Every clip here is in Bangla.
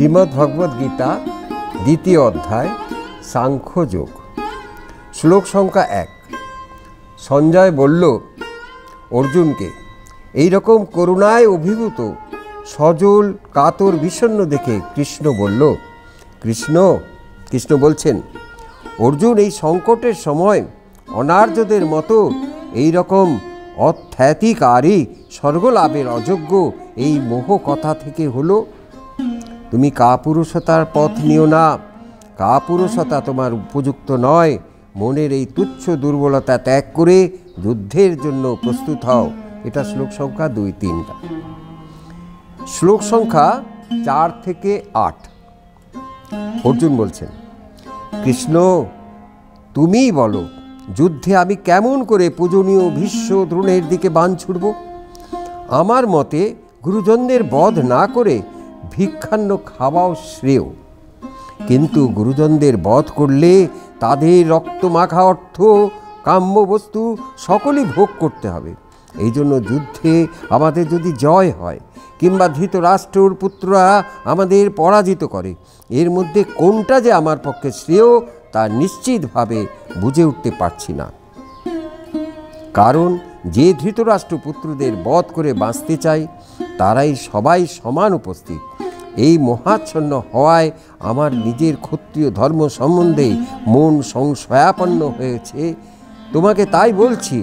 শ্রীমদ্ভগবদ্গীতা দ্বিতীয় অধ্যায় সাংখ্যযোগ। শ্লোক সংখ্যা 1। সঞ্জয় বলল অর্জুনকে, এই রকম করুণায় অভিভূত সজল কাতর বিষণ্ণ দেখে কৃষ্ণ বলল, কৃষ্ণ বলছেন, অর্জুন, এই সংকটের সময় অনার্যদের মতো এই রকম অত্যাধিকারী স্বর্গলাভের অযোগ্য এই মোহ কথা থেকে হলো। তুমি কাপুরুষতার পথ নিও না, কাপুরুষতা তোমার উপযুক্ত নয়। মনের এই তুচ্ছ দুর্বলতা ত্যাগ করে যুদ্ধের জন্য প্রস্তুত হও। এটা শ্লোক সংখ্যা 2-3টা। শ্লোক সংখ্যা 4 থেকে 8। অর্জুন বলছেন, কৃষ্ণ, তুমিই বলো, যুদ্ধে আমি কেমন করে পূজনীয় ভীষ্ম দ্রোণের দিকে বাণ ছুড়ব? আমার মতে গুরুজনদের বধ না করে ভিক্ষান্ন খাওয়াও শ্রেয়, কিন্তু গুরুজনদের বধ করলে তাদের রক্তমাখা অর্থ, কাম্য বস্তু সকলই ভোগ করতে হবে। এই জন্য যুদ্ধে আমাদের যদি জয় হয় কিংবা ধৃতরাষ্ট্রর পুত্ররা আমাদের পরাজিত করে, এর মধ্যে কোনটা যে আমার পক্ষে শ্রেয় তা নিশ্চিতভাবে বুঝে উঠতে পারছি না। কারণ যে ধৃতরাষ্ট্র পুত্রদের বধ করে বাঁচতে চায় তারাই সবাই সমান উপস্থিত। এই মহাচ্ছন্ন হওয়ায় আমার নিজের ক্ষত্রিয় ধর্ম সম্বন্ধে মন সংশয়াপন্ন হয়েছে। তোমাকে তাই বলছি,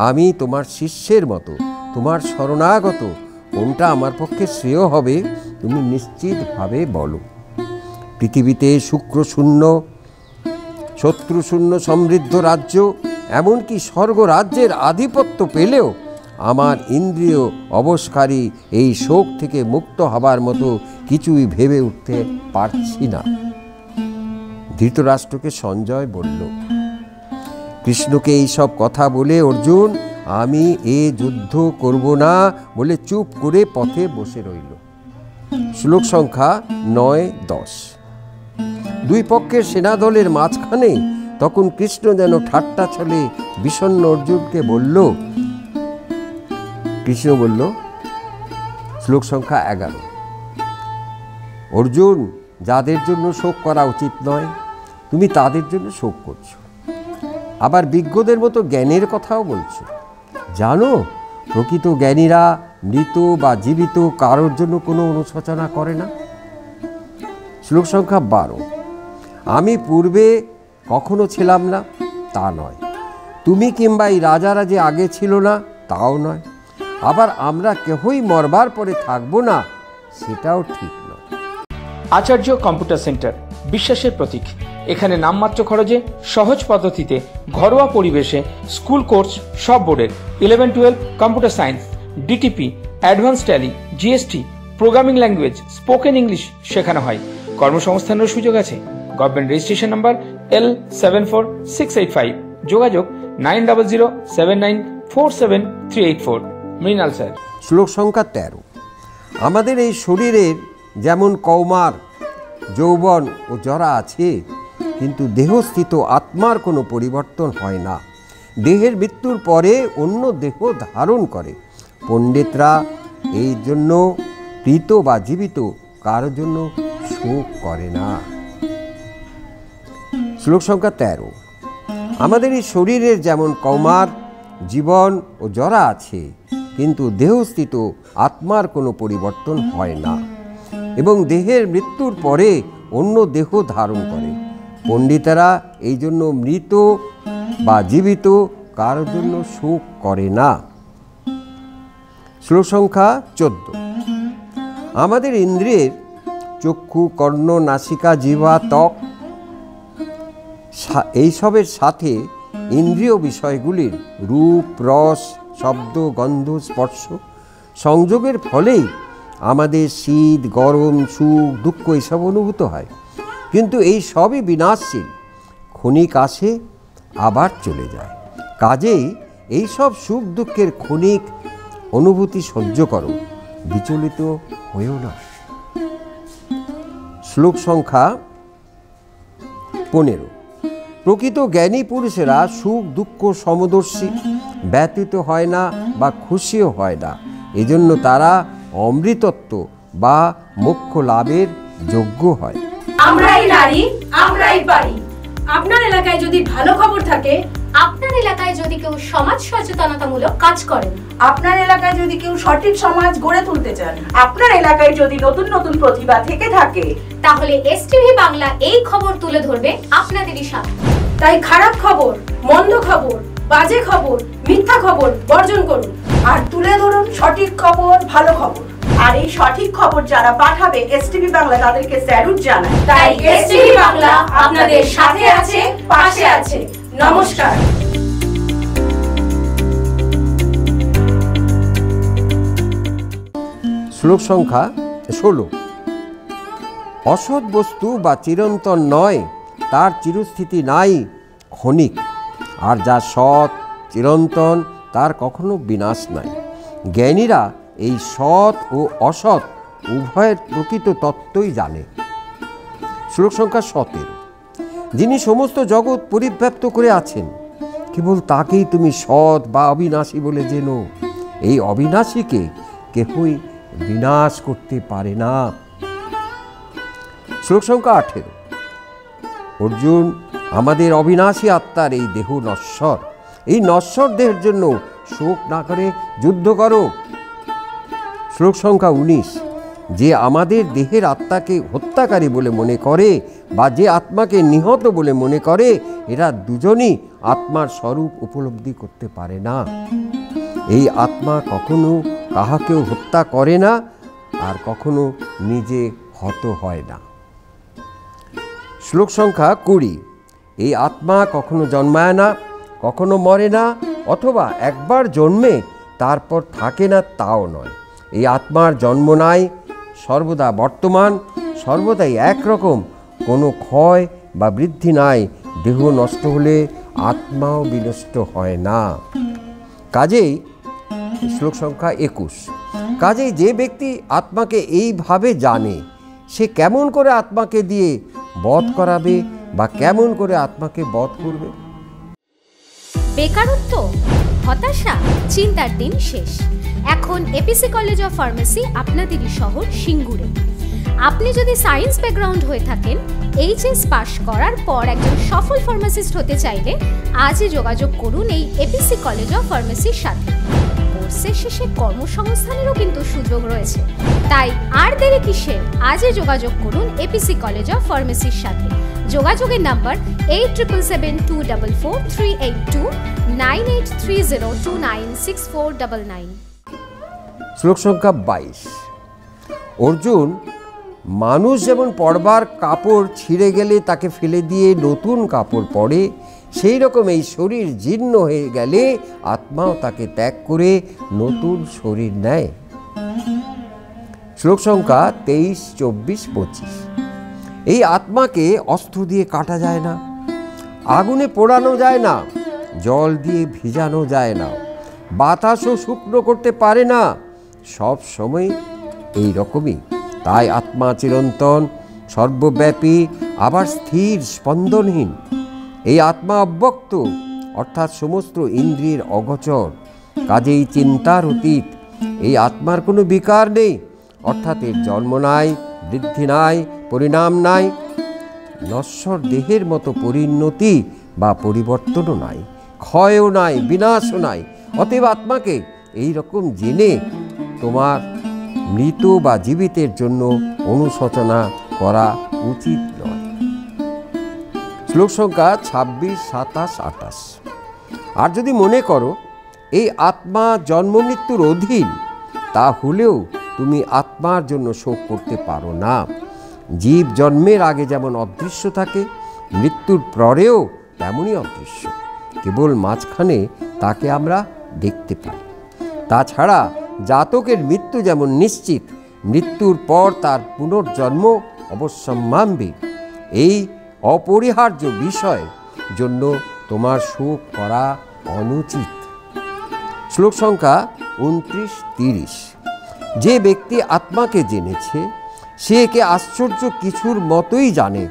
আমি তোমার শিষ্যের মতো, তোমার শরণাগত, কোনটা আমার পক্ষে শ্রেয় হবে তুমি নিশ্চিতভাবে বলো। পৃথিবীতে শুক্রশূন্য, শত্রুশূন্য সমৃদ্ধ রাজ্য, এমনকি স্বর্গরাজ্যের আধিপত্য পেলেও আমার ইন্দ্রিয় অবশকারী এই শোক থেকে মুক্ত হবার মতো কিছুই ভেবে উঠতে পারছি না। ধৃতরাষ্ট্রকে সঞ্জয় বলল। কৃষ্ণকে এই সব কথা বলে অর্জুন আমি এ যুদ্ধ করব না বলে চুপ করে পথে বসে রইল। শ্লোক সংখ্যা 9-10। দুই পক্ষের সেনাদলের মাঝখানে তখন কৃষ্ণ যেন ঠাট্টা ছলে বিষণ্ণ অর্জুনকে বলল, কৃষ্ণ বলল, শ্লোক সংখ্যা 11, অর্জুন, যাদের জন্য শোক করা উচিত নয় তুমি তাদের জন্য শোক করছো, আবার বিজ্ঞদের মতো জ্ঞানের কথাও বলছো। জানো, প্রকৃত জ্ঞানীরা মৃত বা জীবিত কারোর জন্য কোনো অনুশোচনা করে না। শ্লোক সংখ্যা 12, আমি পূর্বে কখনো ছিলাম না তা নয়, তুমি কিংবা এই রাজারা যে আগে ছিল না তাও নয়, আবার আমরা কেহই মরবার পরে থাকবো না সেটাও ঠিক নয়। আচার্য কম্পিউটার সেন্টার, বিশ্বাসের প্রতীক। এখানে নামমাত্র খরচে সহজ পদ্ধতিতে ঘরোয়া পরিবেশে স্কুল কোর্স সব বোর্ডের 11-12 computer science, DTP, advance tally, GST, programming language, spoken English শেখানো হয়। কর্মসংস্থানের সুযোগ আছে। Government registration number L746885। যোগাযোগ 9007947384। মৃণাল স্যার। শ্লোক সংখ্যা 13, আমাদের এই শরীরের যেমন কৌমার, যৌবন ও জরা আছে, কিন্তু দেহস্থিত আত্মার কোনো পরিবর্তন হয় না। দেহের মৃত্যুর পরে অন্য দেহ ধারণ করে। পণ্ডিতরা এই জন্য মৃত বা জীবিত কারোর জন্য শোক করে না। শ্লোক সংখ্যা 13, আমাদের এই শরীরের যেমন কৌমার, জীবন ও জরা আছে, কিন্তু দেহস্থিত আত্মার কোনো পরিবর্তন হয় না এবং দেহের মৃত্যুর পরে অন্য দেহ ধারণ করে। পণ্ডিতেরা এই জন্য মৃত বা জীবিত কারোর জন্য শোক করে না। শ্লোক সংখ্যা 14, আমাদের ইন্দ্রিয়ের চক্ষু, কর্ণ, নাসিকা, জিহ্বা, ত্বক এইসবের সাথে ইন্দ্রিয় বিষয়গুলির রূপ, রস, শব্দ, গন্ধ, স্পর্শ সংযোগের ফলেই আমাদের শীত, গরম, সুখ, দুঃখ এসব অনুভূত হয়। কিন্তু এই সবই বিনাশশীল, ক্ষণিক আসে আবার চলে যায়। কাজেই এই সব সুখ দুঃখের ক্ষণিক অনুভূতি সহ্য করো, বিচলিত হয়েও না। শ্লোক সংখ্যা 15, প্রকৃত জ্ঞানী পুরুষেরা সুখ দুঃখ সমদর্শী, ব্যতীত হয় না বা খুশিও হয় না। এজন্য তারা অমৃতত্ব বা মোক্ষ লাভের যোগ্য হয়। আমরাই নারী, আমরাই পারি। আপনার এলাকায় যদি ভালো খবর থাকে, আপনার এলাকায় যদি কেউ সমাজ সচেতনতামূলক কাজ করেন, আপনার এলাকায় যদি কেউ সঠিক সমাজ গড়ে তুলতে চান, আপনার এলাকায় যদি নতুন নতুন প্রতিভা থেকে থাকে, তাহলে এসটিভি বাংলা এই খবর তুলে ধরবে আপনাদেরই সামনে। তাই খারাপ খবর, মন্দ খবর, বাজে খবর, মিথ্যা খবর বর্জন করুন আর তুলে ধরুন সঠিক খবর, ভালো খবর। আর এই সঠিক খবর যারা পাঠাবে এসটিভি বাংলা তাদেরকে স্যালুট জানায়। তাই এসটিভি বাংলা আপনাদের সাথে আছে, পাশে আছে। নমস্কার। শ্লোক সংখ্যা 16। অসৎ বস্তু বা চিরন্তন নয়, তার চিরস্থিতি নাই ক্ষণিক। আর যা সৎ চিরন্তন, তার কখনো বিনাশ নাই। জ্ঞানীরা এই সৎ ও অসৎ উভয়ের প্রকৃত তত্ত্বই জানে। শ্লোক সংখ্যা 17। যিনি সমস্ত জগৎ পরিব্যাপ্ত করে আছেন, কেবল তাকেই তুমি সৎ বা অবিনাশী বলে জেনো। এই অবিনাশীকে কেহই বিনাশ করতে পারে না। শ্লোক সংখ্যা 18। অর্জুন, আমাদের অবিনাশী আত্মার এই দেহ নশ্বর। এই নশ্বর দেহের জন্য শোক না করে যুদ্ধ করো। শ্লোক সংখ্যা 19। যে আমাদের দেহের আত্মাকে হত্যাকারী বলে মনে করে বা যে আত্মাকে নিহত বলে মনে করে, এরা দুজনই আত্মার স্বরূপ উপলব্ধি করতে পারে না। এই আত্মা কখনো কাহাকেও হত্যা করে না আর কখনো নিজে হত হয় না। শ্লোক সংখ্যা 20। এই আত্মা কখনো জন্মায় না, কখনো মরে না, অথবা একবার জন্মে তারপর থাকে না, তাও নয়। এই আত্মার জন্ম নাই, সর্বদা বর্তমান, সর্বদাই একরকম, কোনো ক্ষয় বা বৃদ্ধি নাই। দেহ নষ্ট হলে আত্মাও বিনষ্ট হয় না। কাজেই শ্লোক সংখ্যা 21। কাজেই যে ব্যক্তি আত্মাকে এইভাবে জানে, সে কেমন করে আত্মাকে দিয়ে বধ করাবে বা কেমন করে আত্মাকে বধ করবে? বেকারত্ব, হতাশা, চিন্তার দিন শেষ। এখন এপিসি কলেজ অফ ফার্মেসি আপনাদেরই শহর সিঙ্গুরে। আপনি যদি সায়েন্স ব্যাকগ্রাউন্ড হয়ে থাকেন, এইচএস পাশ করার পর একজন সফল ফার্মাসিস্ট হতে চাইলে আজই যোগাযোগ করুন এই এপিসি কলেজ অফ ফার্মেসির সাথে। কোর্সের শেষে কর্মসংস্থানেরও কিন্তু সুযোগ রয়েছে। তাই আর দেরি কিসের, আজই যোগাযোগ করুন এপিসি কলেজ অফ ফার্মেসির সাথে। যোগাযোগের নাম্বার 8772444382 9830296499। শ্লোক সংখ্যা 22। অর্জুন, মানুষ যেমন পরবার কাপড় ছিঁড়ে গেলে তাকে ফেলে দিয়ে নতুন কাপড় পরে, সেই রকম এই শরীর জীর্ণ হয়ে গেলে আত্মাও তাকে ত্যাগ করে নতুন শরীর নেয়। শ্লোক সংখ্যা 23, 24, 25। এই আত্মাকে অস্ত্র দিয়ে কাটা যায় না, আগুনে পোড়ানো যায় না, জল দিয়ে ভিজানো যায় না, বাতাসও শুকনো করতে পারে না, সব সময় এই রকমই। তাই আত্মা চিরন্তন, সর্বব্যাপী, আবার স্থির, স্পন্দনহীন। এই আত্মা অব্যক্ত, অর্থাৎ সমস্ত ইন্দ্রিয়ের অগোচর, কাজেই চিন্তার অতীত। এই আত্মার কোনো বিকার নেই, অর্থাৎ এর জন্ম নাই, বৃদ্ধি নাই, পরিণাম নাই, নশ্বর দেহের মতো পরিণতি বা পরিবর্তনও নাই, ক্ষয়ও নাই, বিনাশও নাই। অতএব আত্মাকে এই রকম জেনে তোমার মৃত বা জীবিতের জন্য অনুশোচনা করা উচিত নয়। শ্লোক সংখ্যা 26, 27, 28। আর যদি মনে করো এই আত্মা জন্ম মৃত্যুর অধীন, তাহলেও তুমি আত্মার জন্য শোক করতে পারো না। জীব জন্মের আগে যেমন অদৃশ্য থাকে, মৃত্যুর পরেও তেমনই অদৃশ্য, কেবল মাঝখানে তাকে আমরা দেখতে পাই। তাছাড়া জাতকের মৃত্যু যেমন নিশ্চিত, মৃত্যুর পর তার পুনর্জন্ম অবশ্যম্ভাবী। এই অপরিহার্য বিষয় জন্য তোমার শোক করা অনুচিত। শ্লোক সংখ্যা 29, 30। যে ব্যক্তি আত্মাকে জেনেছে, সে একে আশ্চর্য কিছুর মতোই জানে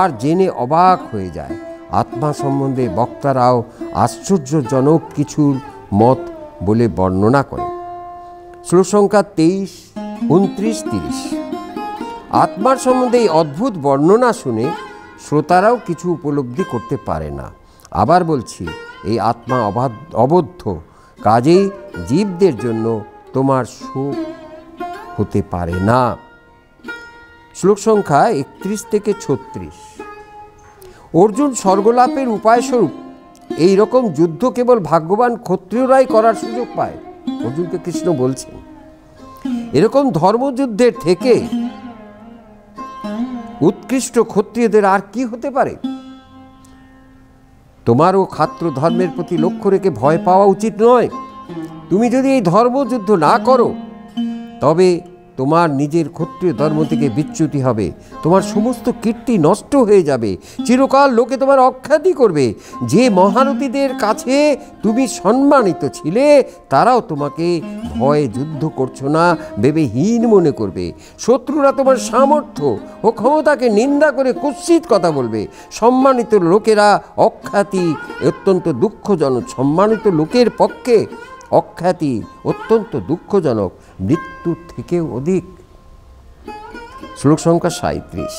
আর জেনে অবাক হয়ে যায়। আত্মা সম্বন্ধে বক্তারাও আশ্চর্যজনক কিছুর মত বলে বর্ণনা করে। শ্লোক সংখ্যা 23, 29, 30। আত্মার সম্বন্ধে এই অদ্ভুত বর্ণনা শুনে শ্রোতারাও কিছু উপলব্ধি করতে পারে না। আবার বলছি, এই আত্মা অবদ্ধ, কাজেই জীবদের জন্য তোমার সুখ হতে পারে না। শ্লোক সংখ্যা 31 থেকে 36। অর্জুন স্বর্গলাভের উপায়স্বরূপ এই রকম যুদ্ধ কেবল ভাগ্যবান ক্ষত্রিয়রাই করার সুযোগ পায়। অর্জুনকে কৃষ্ণ বলছেন, এরকম ধর্মযুদ্ধের থেকে উৎকৃষ্ট ক্ষত্রিয়দের আর কি হতে পারে? তোমারও ক্ষাত্র ধর্মের প্রতি লক্ষ্য রেখে ভয় পাওয়া উচিত নয়। তুমি যদি এই ধর্মযুদ্ধ না করো তবে তোমার নিজের ক্ষত্রিয় ধর্ম থেকে বিচ্যুতি হবে, তোমার সমস্ত কীর্তি নষ্ট হয়ে যাবে, চিরকাল লোকে তোমার অখ্যাতি করবে। যে মহারথীদের কাছে তুমি সম্মানিত ছিলে তারাও তোমাকে ভয়ে যুদ্ধ করছো না ভেবে হীন মনে করবে। শত্রুরা তোমার সামর্থ্য ও ক্ষমতাকে নিন্দা করে কুৎসিত কথা বলবে। সম্মানিত লোকেরা অখ্যাতি অত্যন্ত দুঃখজনক, সম্মানিত লোকের পক্ষে অখ্যাতি অত্যন্ত দুঃখজনক, মৃত্যুর থেকেও অধিক। শ্লোক সংখ্যা 37।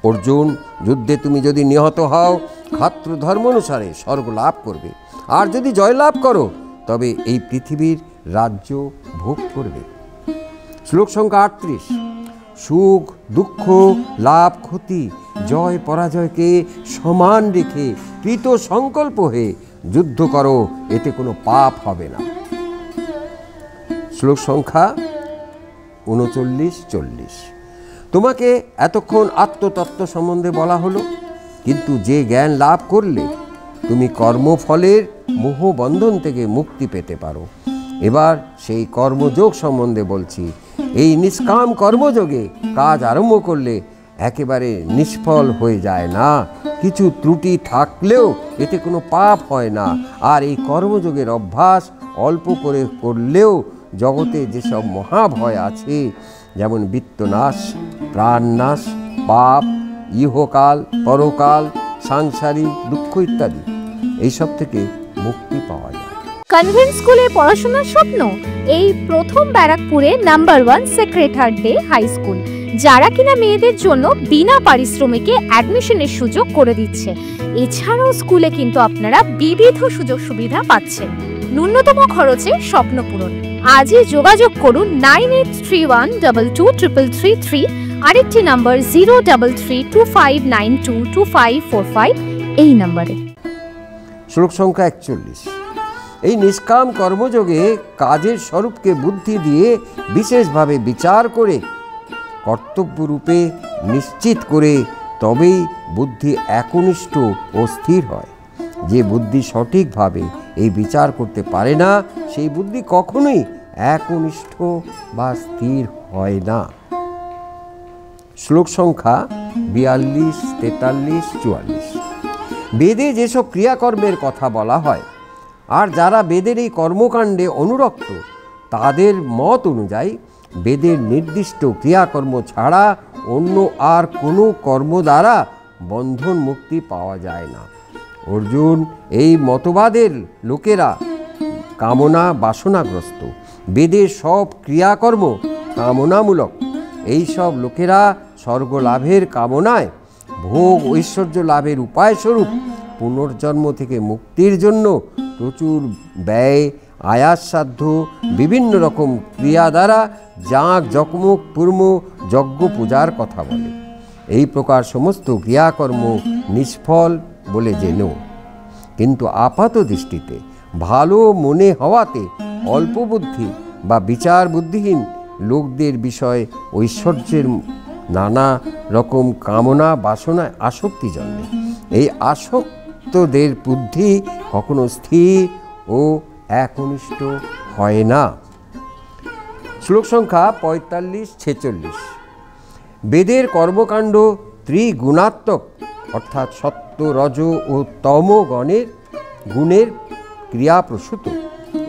অর্জুন, যুদ্ধে তুমি যদি নিহত হও ক্ষাত্র ধর্ম অনুসারে স্বর্গ লাভ করবে, আর যদি জয়লাভ করো তবে এই পৃথিবীর রাজ্য ভোগ করবে। শ্লোক সংখ্যা 38। সুখ দুঃখ লাভ ক্ষতি জয় পরাজয়কে সমান রেখে কৃত সংকল্প হয়ে যুদ্ধ করো, এতে কোনো পাপ হবে না। শ্লোক সংখ্যা 39-40। তোমাকে এতক্ষণ আত্মতত্ত্ব সম্বন্ধে বলা হলো, কিন্তু যে জ্ঞান লাভ করলে তুমি কর্মফলের মোহবন্ধন থেকে মুক্তি পেতে পারো। এবার সেই কর্মযোগ সম্বন্ধে বলছি। এই নিষ্কাম কর্মযোগে কাজ আরম্ভ করলে একেবারে নিষ্ফল হয়ে যায় না। কিছু ত্রুটি থাকলেও এতে কোনো পাপ হয় না। আর এই কর্মযোগের অভ্যাস অল্প করে করলেও জগতে যেসব মহাভয় আছে, যেমন বিত্তনাশ, প্রাণনাশ, পাপ, ইহকাল পরকাল, সাংসারিক দুঃখ ইত্যাদি, এইসব থেকে মুক্তি পাওয়া যায়। কনভেন্ট স্কুলে পড়াশোনার স্বপ্ন? এই প্রথম ব্যারাকপুরে number 1 Sacred Heart Day High School, যারা কিনা মেয়েদের জন্য বিনা পারিশ্রমিকে অ্যাডমিশনের সুযোগ করে দিচ্ছে। এছাড়াও স্কুলে কিন্তু আপনারা বিবিধ সুযোগ সুবিধা পাচ্ছেন। ন্যূনতম খরচে স্বপ্ন পূরণ। আজই যোগাযোগ করুন 9831223333, আরেকটি নাম্বার 03325922545 এই নম্বরে। শ্লোক সংখ্যা 41। এই নিষ্কাম কর্মযোগে কাজের স্বরূপকে বুদ্ধি দিয়ে বিশেষভাবে বিচার করে কর্তব্যরূপে নিশ্চিত করে তবেই বুদ্ধি একনিষ্ঠ ও স্থির হয়। যে বুদ্ধি সঠিকভাবে এই বিচার করতে পারে না, সেই বুদ্ধি কখনোই একনিষ্ঠ বা স্থির হয় না। শ্লোক সংখ্যা 42, 43, 44। বেদে যেসব ক্রিয়াকর্মের কথা বলা হয়, আর যারা বেদের এই কর্মকাণ্ডে অনুরক্ত, তাদের মত অনুযায়ী বেদের নির্দিষ্ট ক্রিয়াকর্ম ছাড়া অন্য আর কোনো কর্ম দ্বারা বন্ধন মুক্তি পাওয়া যায় না। অর্জুন, এই মতবাদের লোকেরা কামনা বাসনাগ্রস্ত। বেদের সব ক্রিয়াকর্ম কামনামূলক। এই সব লোকেরা স্বর্গ লাভের কামনায় ভোগ ঐশ্বর্য লাভের উপায়স্বরূপ পুনর্জন্ম থেকে মুক্তির জন্য প্রচুর ব্যয় আয়াসসাধ্য বিভিন্ন রকম ক্রিয়া দ্বারা যাগ যকমুক পূর্ম যজ্ঞ পূজার কথা বলে। এই প্রকার সমস্ত ক্রিয়াকর্ম নিষ্ফল বলে জেনেও কিন্তু আপাত দৃষ্টিতে ভালো মনে হওয়াতে অল্প বুদ্ধি বা বিচার বুদ্ধিহীন লোকদের বিষয় ঐশ্বর্যের নানা রকম কামনা বাসনায় আসক্তি জন্মে। এই আসক্তদের বুদ্ধি কখনো স্থির ও একনিষ্ঠ হয় না। শ্লোক সংখ্যা 45, 46। বেদের কর্মকাণ্ড ত্রিগুণাত্মক, অর্থাৎ সত্য রজ ও তম গুণের ক্রিয়াপ্রসূত।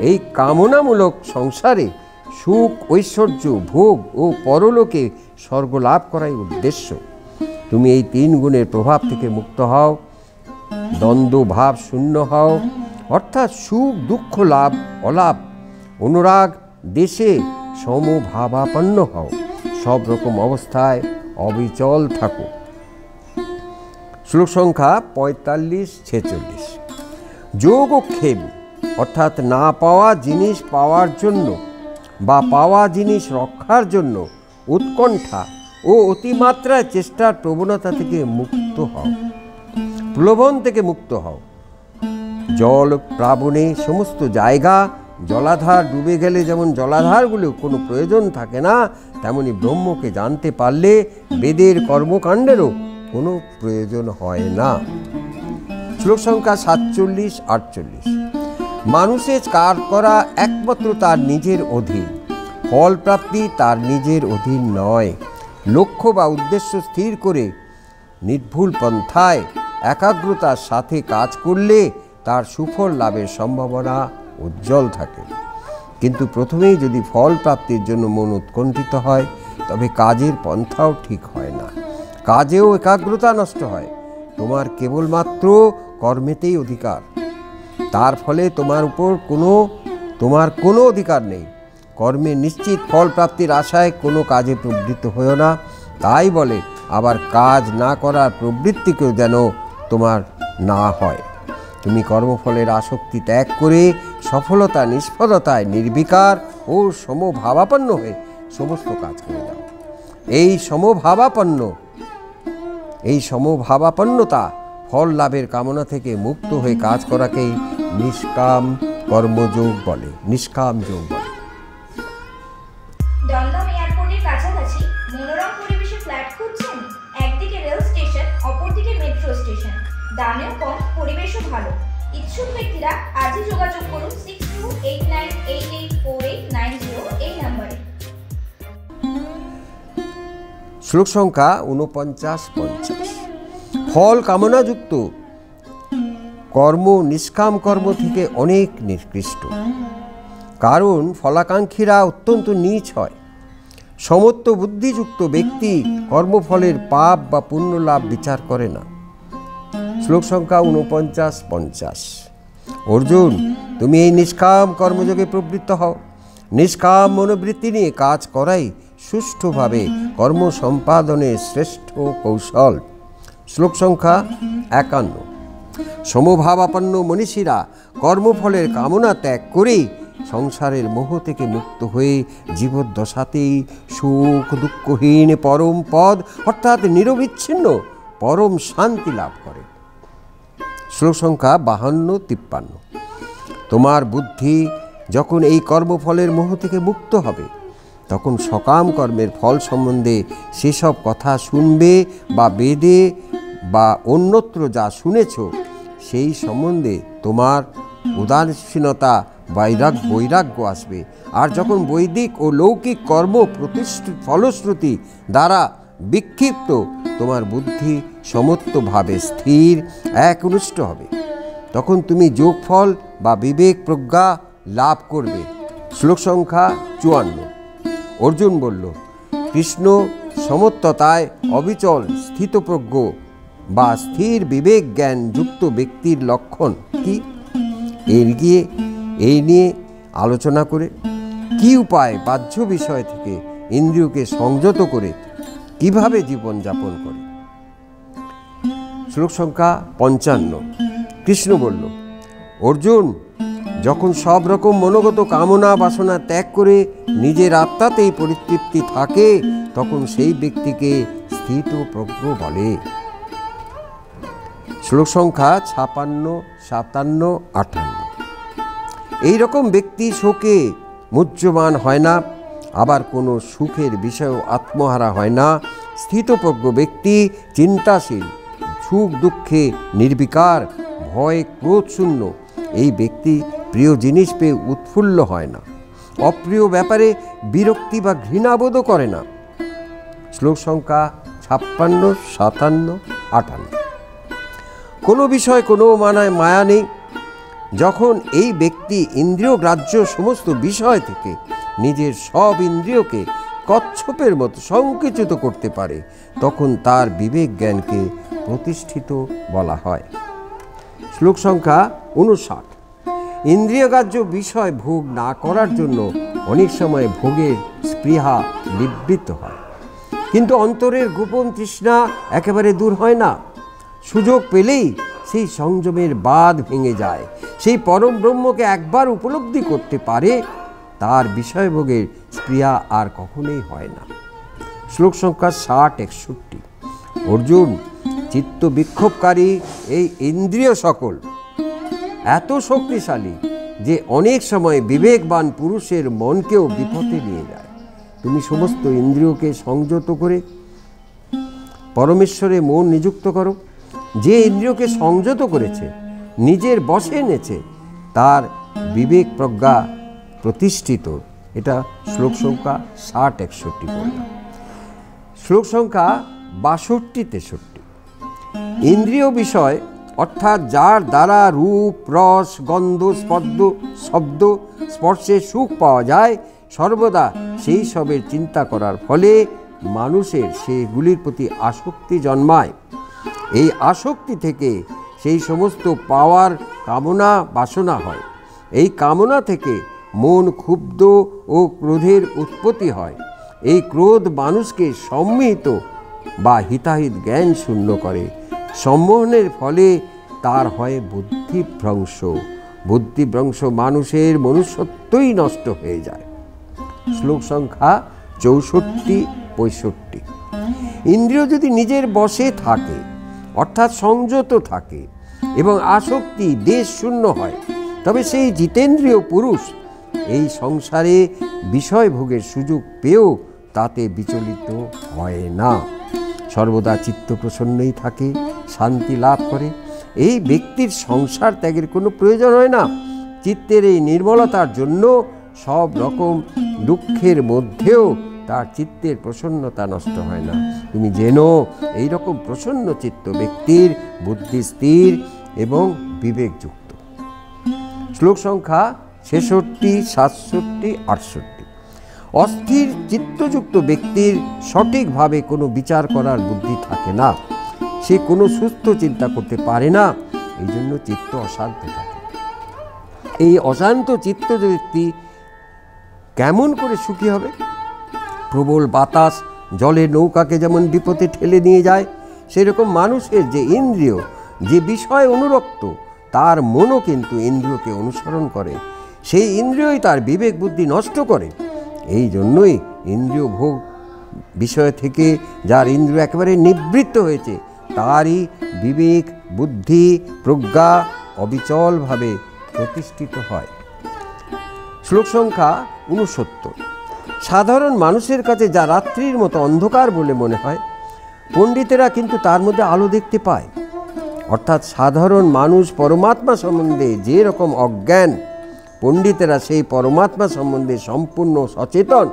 এই কামনামূলক সংসারে সুখ ঐশ্বর্য ভোগ ও পরলোকে স্বর্গ লাভ করাই উদ্দেশ্য। তুমি এই 3 গুণের প্রভাব থেকে মুক্ত হও, দ্বন্দ্ব ভাব শূন্য হও, অর্থাৎ সুখ দুঃখ লাভ অলাভ অনুরাগ দেশে সমভাবাপন্ন হও, সব রকম অবস্থায় অবিচল থাকো। শ্লোক সংখ্যা 45-46। যোগক্ষেম অর্থাৎ না পাওয়া জিনিস পাওয়ার জন্য বা পাওয়া জিনিস রক্ষার জন্য উৎকণ্ঠা ও অতিমাত্রায় চেষ্টার প্রবণতা থেকে মুক্ত হও, প্রলোভন থেকে মুক্ত হও। জল প্লাবনে সমস্ত জায়গা জলাধার ডুবে গেলে যেমন জলাধারগুলো কোনো প্রয়োজন থাকে না, তেমনি ব্রহ্মকে জানতে পারলে বেদের কর্মকাণ্ডেরও কোনো প্রয়োজন হয় না। শ্লোক সংখ্যা 47-48। মানুষের কাজ করা একমাত্র তার নিজের অধীন, ফল প্রাপ্তি তার নিজের অধীন নয়। লক্ষ্য বা উদ্দেশ্য স্থির করে নির্ভুল পন্থায় একাগ্রতার সাথে কাজ করলে তার সুফল লাভের সম্ভাবনা উজ্জ্বল থাকে। কিন্তু প্রথমেই যদি ফল প্রাপ্তির জন্য মন উৎকণ্ঠিত হয়, তবে কাজের পন্থাও ঠিক হয় না, কাজেও একাগ্রতা নষ্ট হয়। তোমার কেবলমাত্র কর্মেতেই অধিকার, তার ফলে তোমার কোনো অধিকার নেই। কর্মে নিশ্চিত ফল প্রাপ্তির আশায় কোনো কাজে প্রবৃত্ত হও না। তাই বলে আবার কাজ না করার প্রবৃত্তিকেও যেন তোমার না হয়। তুমি কর্মফলের আসক্তি ত্যাগ করে সফলতা নিষ্ফলতায় নির্বিকার ও সমভাবাপন্ন হয়ে সমস্ত কাজ করে যাও। এই সমভাবাপন্নতা ফল লাভের কামনা থেকে মুক্ত হয়ে কাজ করাকেই নিষ্কাম কর্মযোগ বলে, নিষ্কাম যোগ বলে। দমদম এয়ারপোর্টের কাছাকাছি মনোরম পরিবেশে ফ্ল্যাট খুঁজছেন? একদিকে রেল স্টেশন, অপরদিকে মেট্রো স্টেশন, দামেও কম, পরিবেশও ভালো। ইচ্ছুক ব্যক্তিরা আজই যোগাযোগ করুন 6289884890 এই নম্বরে। শ্লোক সংখ্যা 49-50। ফল কামনাযুক্ত কর্ম নিষ্কাম কর্ম থেকে অনেক নিকৃষ্ট, কারণ ফলাকাঙ্ক্ষীরা অত্যন্ত নীচ হয়। সমত্ব বুদ্ধিযুক্ত ব্যক্তি কর্মফলের পাপ বা পুণ্য লাভ বিচার করে না। শ্লোক সংখ্যা 49-50। অর্জুন, তুমি এই নিষ্কাম কর্মযোগে প্রবৃত্ত হও। নিষ্কাম মনোবৃত্তি নিয়ে কাজ করাই সুষ্ঠুভাবে কর্ম সম্পাদনের শ্রেষ্ঠ কৌশল। শ্লোক সংখ্যা 51। সমভাবাপন্ন মনীষীরা কর্মফলের কামনা ত্যাগ করেই সংসারের মোহ থেকে মুক্ত হয়ে জীবদ্দশাতেই সুখ দুঃখহীন পরম পদ অর্থাৎ নিরবিচ্ছিন্ন পরম শান্তি লাভ করে। শ্লোক সংখ্যা 52-53। তোমার বুদ্ধি যখন এই কর্মফলের মোহ থেকে মুক্ত হবে, তখন সকাম কর্মের ফল সম্বন্ধে সেসব কথা শুনবে বা বেদে বা অন্যত্র যা শুনেছ সেই সম্বন্ধে তোমার উদাসীনতা বৈরাগ্য আসবে। আর যখন বৈদিক ও লৌকিক কর্ম ফলশ্রুতি দ্বারা বিক্ষিপ্ত তোমার বুদ্ধি সমত্বভাবে স্থির একনিষ্ঠ হবে, তখন তুমি যোগফল বা বিবেক প্রজ্ঞা লাভ করবে। শ্লোক সংখ্যা 54। অর্জুন বলল, কৃষ্ণ সমত্বতায় অবিচল স্থিতপ্রজ্ঞ বা স্থির বিবেক জ্ঞান যুক্ত ব্যক্তির লক্ষণ কি? এই নিয়ে আলোচনা করে কি উপায় বাহ্য বিষয় থেকে ইন্দ্রিয়কে সংযত করে কিভাবে জীবনযাপন করে। শ্লোক সংখ্যা 55। কৃষ্ণ বলল, অর্জুন, যখন সব রকম মনোগত কামনা বাসনা ত্যাগ করে নিজের আত্মাতেই পরিতৃপ্তি থাকে, তখন সেই ব্যক্তিকে স্থিতপ্রজ্ঞ বলে। শ্লোক সংখ্যা 56, 57, 58। এই রকম ব্যক্তি শোকে মুহ্যমান হয় না, আবার কোনো সুখের বিষয়েও আত্মহারা হয় না। স্থিতপ্রজ্ঞ ব্যক্তি চিন্তাশীল, সুখ দুঃখে নির্বিকার, ভয় ক্রোধ শূন্য। এই ব্যক্তি প্রিয় জিনিস পেয়ে উৎফুল্ল হয় না, অপ্রিয় ব্যাপারে বিরক্তি বা ঘৃণাবোধও করে না। শ্লোক সংখ্যা 56, 57, 58। কোনো বিষয় কোনো মায়া নেই। যখন এই ব্যক্তি ইন্দ্রিয় গ্রাহ্য সমস্ত বিষয় থেকে নিজের সব ইন্দ্রিয়কে কচ্ছপের মতো সংকুচিত করতে পারে, তখন তার বিবেক জ্ঞানকে প্রতিষ্ঠিত বলা হয়। শ্লোক সংখ্যা 59। ইন্দ্রিয়গ্রাহ্য বিষয় ভোগ না করার জন্য অনেক সময় ভোগের স্পৃহা নিবৃত্ত হয়। কিন্তু অন্তরের গোপন তৃষ্ণা একেবারে দূর হয় না। সুযোগ পেলেই সেই সংযমের বাঁধ ভেঙে যায়। সেই পরম ব্রহ্মকে একবার উপলব্ধি করতে পারে, তার বিষয়ভোগের স্পৃহা আর কখনোই হয় না। শ্লোক সংখ্যা 60-61। অর্জুন, চিত্ত বিক্ষোভকারী এই ইন্দ্রিয় সকল এত শক্তিশালী যে অনেক সময় বিবেকবান পুরুষের মনকেও বিপথে নিয়ে যায়। তুমি সমস্ত ইন্দ্রিয়কে সংযত করে পরমেশ্বরে মন নিযুক্ত করো। যে ইন্দ্রিয়কে সংযত করেছে, নিজের বশে এনেছে, তার বিবেক প্রজ্ঞা প্রতিষ্ঠিত। এটা শ্লোক সংখ্যা 60-61 বললাম। শ্লোক সংখ্যা 62-63। ইন্দ্রিয় বিষয় অর্থাৎ যার দ্বারা রূপ, রস, গন্ধ, শব্দ, স্পর্শে সুখ পাওয়া যায়, সর্বদা সেই সবের চিন্তা করার ফলে মানুষের সেগুলির প্রতি আসক্তি জন্মায়। এই আসক্তি থেকে সেই সমস্ত পাওয়ার কামনা বাসনা হয়। এই কামনা থেকে মন ক্ষুব্ধ ও ক্রোধের উৎপত্তি হয়। এই ক্রোধ মানুষকে সম্মিলিত বা হিতাহিত জ্ঞান শূন্য করে। সম্মোহনের ফলে তার হয় বুদ্ধিভ্রংশ। বুদ্ধিভ্রংশ মানুষের মনুষ্যত্বই নষ্ট হয়ে যায়। শ্লোক সংখ্যা 64-65। ইন্দ্রিয় যদি নিজের বশে থাকে, অর্থাৎ সংযত থাকে এবং আসক্তি দেশ শূন্য হয়, তবে সেই জিতেন্দ্রীয় পুরুষ এই সংসারে বিষয় ভোগের সুযোগ পেয়েও তাতে বিচলিত হয় না। সর্বদা চিত্ত প্রসন্নই থাকে, শান্তি লাভ করে। এই ব্যক্তির সংসার ত্যাগের কোনো প্রয়োজন হয় না। চিত্তের এই নির্মলতার জন্য সব রকম দুঃখের মধ্যেও তার চিত্তের প্রসন্নতা নষ্ট হয় না। তুমি জেনো, এইরকম প্রসন্ন চিত্ত ব্যক্তির বুদ্ধি স্থির এবং বিবেকযুক্ত। শ্লোক সংখ্যা 66, 67, 68। অস্থির চিত্তযুক্ত ব্যক্তির সঠিকভাবে কোনো বিচার করার বুদ্ধি থাকে না। সে কোনো সুস্থ চিন্তা করতে পারে না, এই জন্য চিত্ত অশান্ত থাকে। এই অশান্ত চিত্ত ব্যক্তি কেমন করে সুখী হবে? প্রবল বাতাস জলের নৌকাকে যেমন বিপদে ঠেলে নিয়ে যায়, সেরকম মানুষের যে ইন্দ্রিয়, যে বিষয় অনুরক্ত, তার মনও কিন্তু ইন্দ্রিয়কে অনুসরণ করে। সেই ইন্দ্রিয়ই তার বিবেক বুদ্ধি নষ্ট করে। এই জন্যই ইন্দ্রিয় ভোগ বিষয় থেকে যার ইন্দ্রিয় একেবারে নিবৃত্ত হয়েছে, তারই বিবেক বুদ্ধি প্রজ্ঞা অবিচলভাবে প্রতিষ্ঠিত হয়। শ্লোক সংখ্যা 69। সাধারণ মানুষের কাছে যা রাত্রির মতো অন্ধকার বলে মনে হয়, পণ্ডিতেরা কিন্তু তার মধ্যে আলো দেখতে পায়। অর্থাৎ সাধারণ মানুষ পরমাত্মা সম্বন্ধে যে রকম অজ্ঞান, পণ্ডিতেরা সেই পরমাত্মা সম্বন্ধে সম্পূর্ণ সচেতন।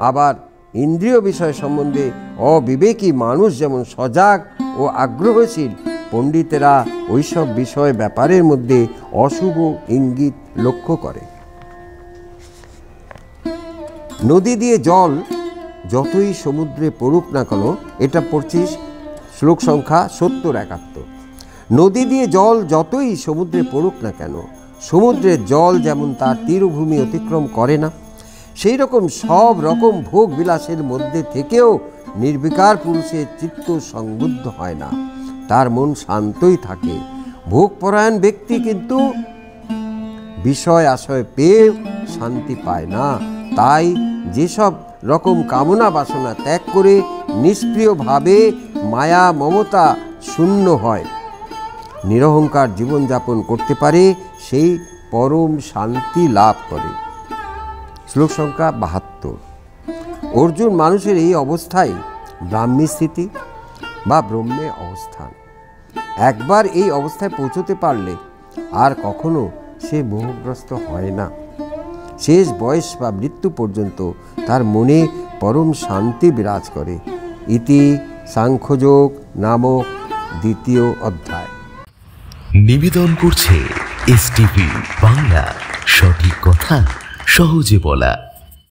আবার ইন্দ্রিয় বিষয় সম্বন্ধে অবিবেকী মানুষ যেমন সজাগ ও আগ্রহশীল, পণ্ডিতেরা ওইসব বিষয় ব্যাপারের মধ্যে অশুভ ইঙ্গিত লক্ষ্য করে। নদী দিয়ে জল যতই সমুদ্রে পড়ুক না কেন, এটা পড়ছিস শ্লোক সংখ্যা 70-71। নদী দিয়ে জল যতই সমুদ্রে পড়ুক না কেন, সমুদ্রের জল যেমন তার তীরভূমি অতিক্রম করে না, সেই রকম সব রকম ভোগ বিলাসের মধ্যে থেকেও নির্বিকার পুরুষের চিত্ত সংবুদ্ধ হয় না, তার মন শান্তই থাকে। ভোগপরায়ণ ব্যক্তি কিন্তু বিষয় আশয় পেয়ে শান্তি পায় না। তাই যেসব রকম কামনা বাসনা ত্যাগ করে নিষ্ক্রিয়ভাবে মায়া মমতা শূন্য হয়, নিরহংকার জীবনযাপন করতে পারে, সেই পরম শান্তি লাভ করে। শ্লোক সংখ্যা 72। অর্জুন, মানুষের এই অবস্থায় ব্রাহ্মী স্থিতি বা ব্রহ্মে অবস্থান। একবার এই অবস্থায় পৌঁছতে পারলে আর কখনো সে মোহগ্রস্ত হয় না। শেষ বয়স বা মৃত্যু পর্যন্ত তার মনে পরম শান্তি বিরাজ করে। ইতি সাংখ্যযোগ নামক 2য় অধ্যায়। নিবেদন করছে এসটিভি বাংলা, সঠিক কথা সহজে বলা।